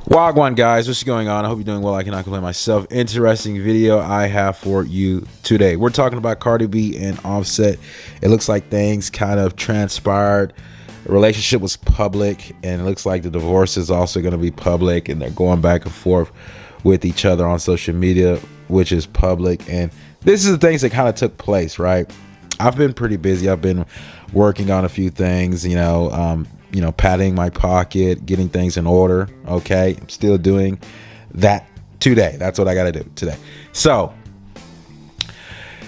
Wagwan guys, what's going on? I hope you're doing well. I cannot complain myself. Interesting video I have for you today. We're talking about Cardi B and Offset. It looks like things kind of transpired. The relationship was public, and it looks like the divorce is also going to be public, and they're going back and forth with each other on social media, which is public. And this is the things that kind of took place, right? I've been pretty busy. I've been working on a few things, patting my pocket, getting things in order. Okay, I'm still doing that today. That's what I got to do today. So,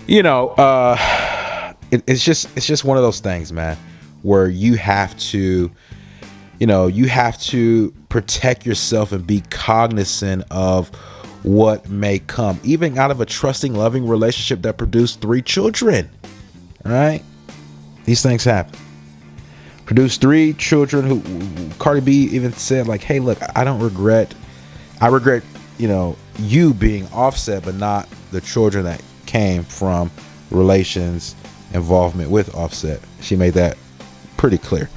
it's just one of those things, man, where you have to protect yourself and be cognizant of what may come, even out of a trusting, loving relationship that produced 3 children. All right, these things happen. Produced 3 children who Cardi B even said, like, hey, look, I regret, you being Offset, but not the children that came from relations involvement with Offset. She made that pretty clear.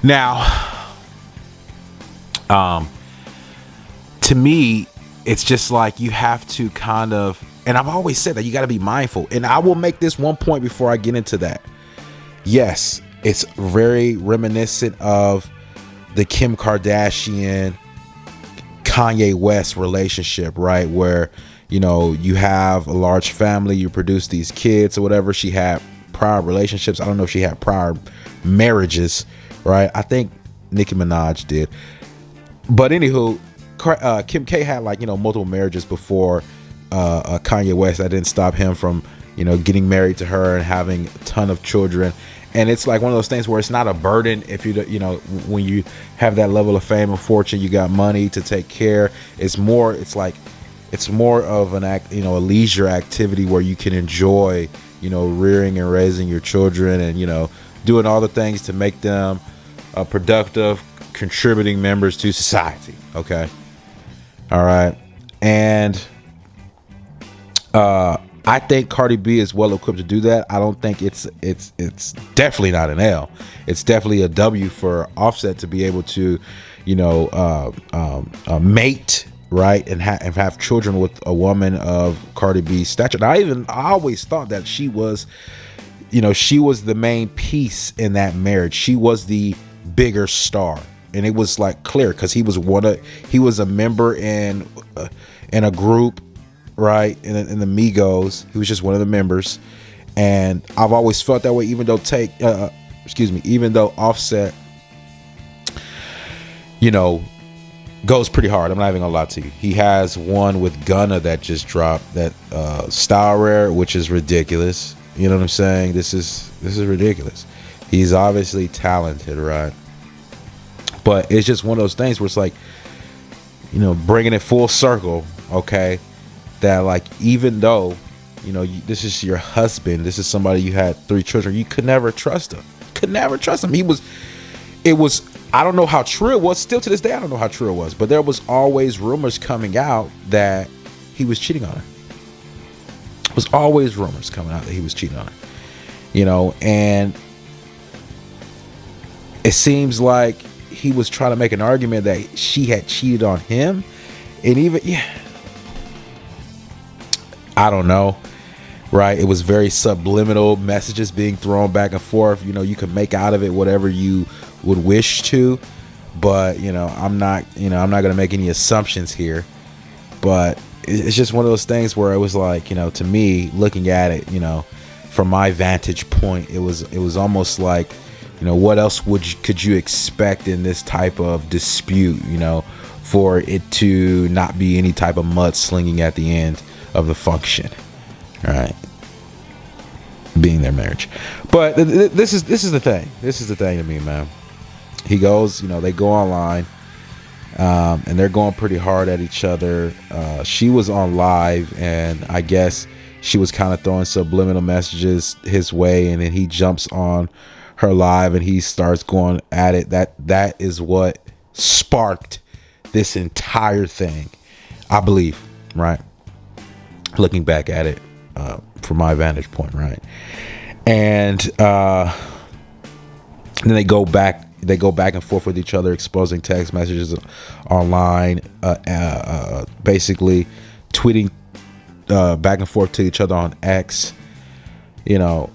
Now, to me, it's just like you have to kind of, and I've always said that you got to be mindful. And I will make this one point before I get into that. Yes, it's very reminiscent of the Kim Kardashian Kanye West relationship, right? Where, you have a large family, you produce these kids or whatever. She had prior relationships. I don't know if she had prior marriages, right? I think Nicki Minaj did. But anywho, Kim K had multiple marriages before Kanye West. That didn't stop him from, getting married to her and having a ton of children. And it's like one of those things where it's not a burden if when you have that level of fame and fortune, you got money to take care. It's more of an act, a leisure activity where you can enjoy, rearing and raising your children and, doing all the things to make them productive, contributing members to society. Okay. All right. And I think Cardi B is well equipped to do that. I don't think it's definitely not an L. It's definitely a W for Offset to be able to, mate, right, and have children with a woman of Cardi B's stature. And I always thought that she was the main piece in that marriage. She was the bigger star, and it was like clear because he was a member in a group. Right, in the Migos, he was just one of the members, and I've always felt that way. Even though Offset, goes pretty hard. I'm not even gonna lie to you. He has one with Gunna that just dropped, that Style Rare, which is ridiculous. You know what I'm saying? This is ridiculous. He's obviously talented, right? But it's just one of those things where it's like, bringing it full circle, okay? That like, even though this is your husband, this is somebody you had 3 children, you could never trust him. I don't know how true it was. Still to this day, I don't know how true it was, but there was always rumors coming out that he was cheating on her. There was always rumors coming out that he was cheating on her, and it seems like he was trying to make an argument that she had cheated on him. And even, I don't know, right? It was very subliminal messages being thrown back and forth. You could make out of it whatever you would wish to, but I'm not going to make any assumptions here. But it's just one of those things where it was like, to me, looking at it, from my vantage point, it was almost like, what else could you expect in this type of dispute, for it to not be any type of mudslinging at the end of the function, right? Being their marriage. But this is the thing. This is the thing to me, man. He goes, they go online, and they're going pretty hard at each other. She was on live, and I guess she was kind of throwing subliminal messages his way, and then he jumps on her live and he starts going at it. That is what sparked this entire thing, I believe, right? Looking back at it from my vantage point, right? And then they go back they go back and forth with each other, exposing text messages online, basically tweeting back and forth to each other on X. You know,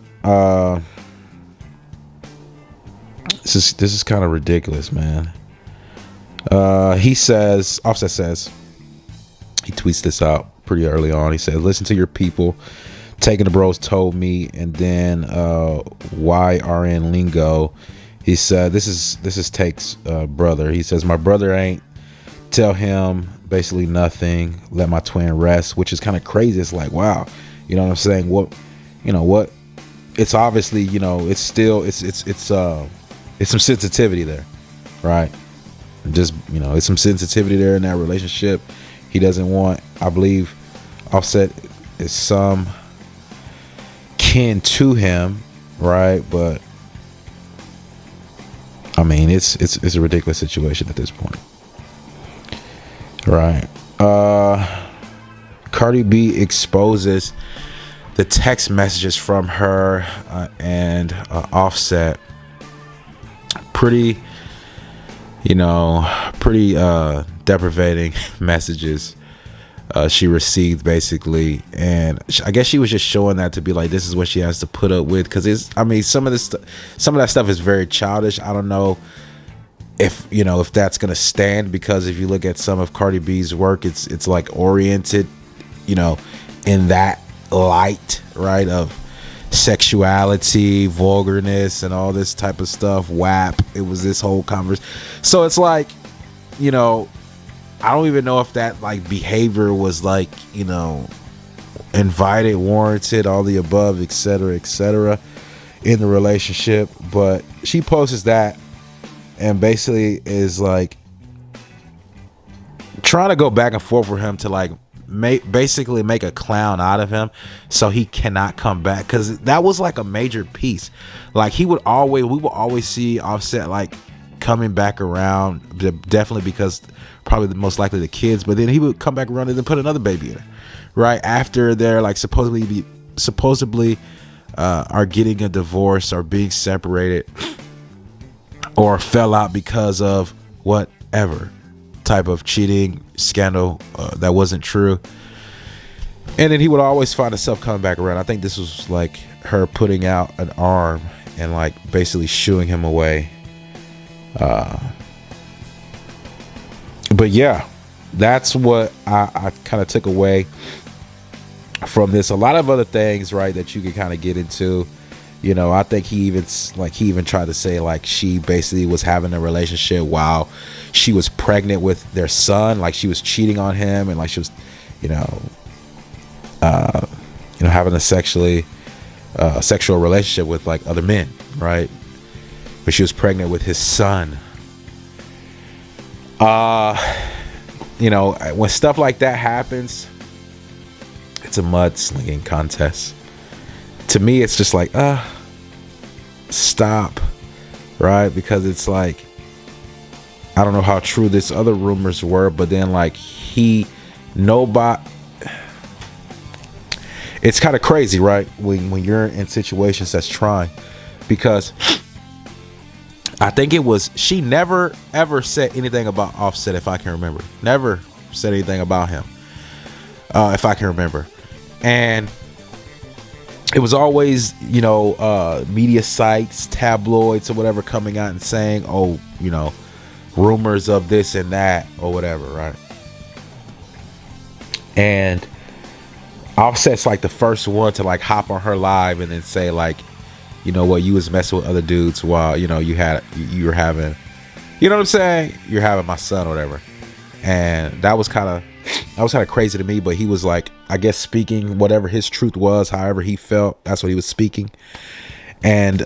this is kind of ridiculous, man. He says, Offset says, he tweets this out pretty early on. He said, "Listen to your people. Taking the bros told me," and then YRN lingo. He said, "This is Take's brother." He says, "My brother ain't tell him basically nothing. Let my twin rest," which is kind of crazy. It's like, wow, you know what I'm saying? What, you know what? It's obviously, you know, it's still it's some sensitivity there, right? Just, you know, it's some sensitivity there in that relationship. He doesn't want, I believe, Offset is some kin to him, right? But I mean, it's a ridiculous situation at this point, right? Cardi B exposes the text messages from her and Offset. Pretty deprivating messages she received, basically, and I guess she was just showing that to be like, this is what she has to put up with, because some of that stuff is very childish. I don't know if that's gonna stand, because if you look at some of Cardi B's work, it's like oriented, in that light, right, of sexuality, vulgarness, and all this type of stuff. WAP. It was this whole conversation. So it's like, I don't even know if that like behavior was like, invited, warranted, all the above, etc., in the relationship. But she posts that and basically is like trying to go back and forth with him to like basically make a clown out of him so he cannot come back, because that was like a major piece. Like we would always see Offset like coming back around, definitely because probably the most likely the kids, but then he would come back around and then put another baby in her, right after they're like supposedly are getting a divorce or being separated or fell out because of whatever type of cheating scandal that wasn't true. And then he would always find himself coming back around. I think this was like her putting out an arm and like basically shooing him away. But yeah, that's what I kind of took away from this. A lot of other things, right, that you could kind of get into. I think he even tried to say like she basically was having a relationship while she was pregnant with their son, like she was cheating on him, and like she was, having a sexual relationship with like other men, right? But she was pregnant with his son. When stuff like that happens, it's a mudslinging contest. To me, it's just like, stop, right? Because it's like, I don't know how true this other rumors were, but then like it's kind of crazy, right? When you're in situations that's trying, because I think she never ever said anything about Offset, if I can remember. Never said anything about him, if I can remember. And it was always, media sites, tabloids or whatever coming out and saying, rumors of this and that or whatever, right? And Offset's like the first one to like hop on her live and then say like, you was messing with other dudes while, you were having, you know what I'm saying? You're having my son or whatever. And that was kind of crazy to me, but he was like, I guess, speaking whatever his truth was, however he felt, that's what he was speaking. And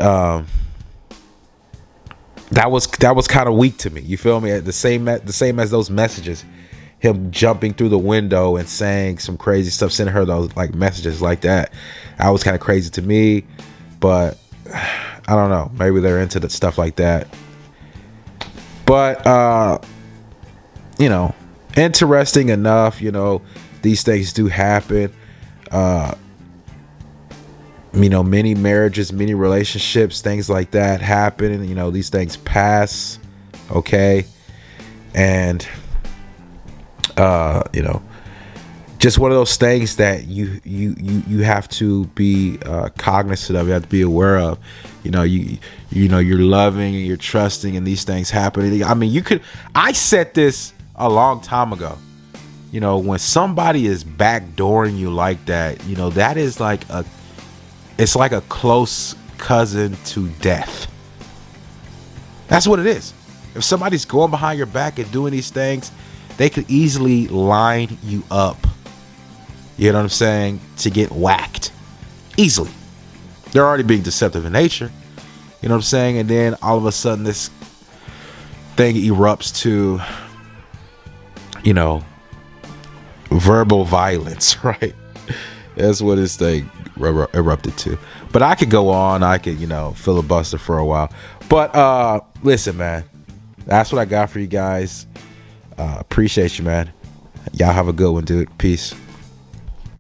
that was kind of weak to me. You feel me? The same as those messages, him jumping through the window and saying some crazy stuff, sending her those like messages like that. That was kind of crazy to me, but I don't know. Maybe they're into the stuff like that. But interesting enough, these things do happen. many marriages, many relationships, things like that happen, and these things pass, okay? And just one of those things that you have to be cognizant of. You have to be aware of. You're loving and you're trusting, and these things happen. I mean, I said this a long time ago. When somebody is backdooring you like that, that is it's like a close cousin to death. That's what it is. If somebody's going behind your back and doing these things, they could easily line you up. You know what I'm saying? To get whacked. Easily. They're already being deceptive in nature. You know what I'm saying? And then all of a sudden this thing erupts to, verbal violence, right? That's what this thing erupted to. But I could go on. I could, filibuster for a while. But listen, man. That's what I got for you guys. Appreciate you, man. Y'all have a good one, dude. Peace.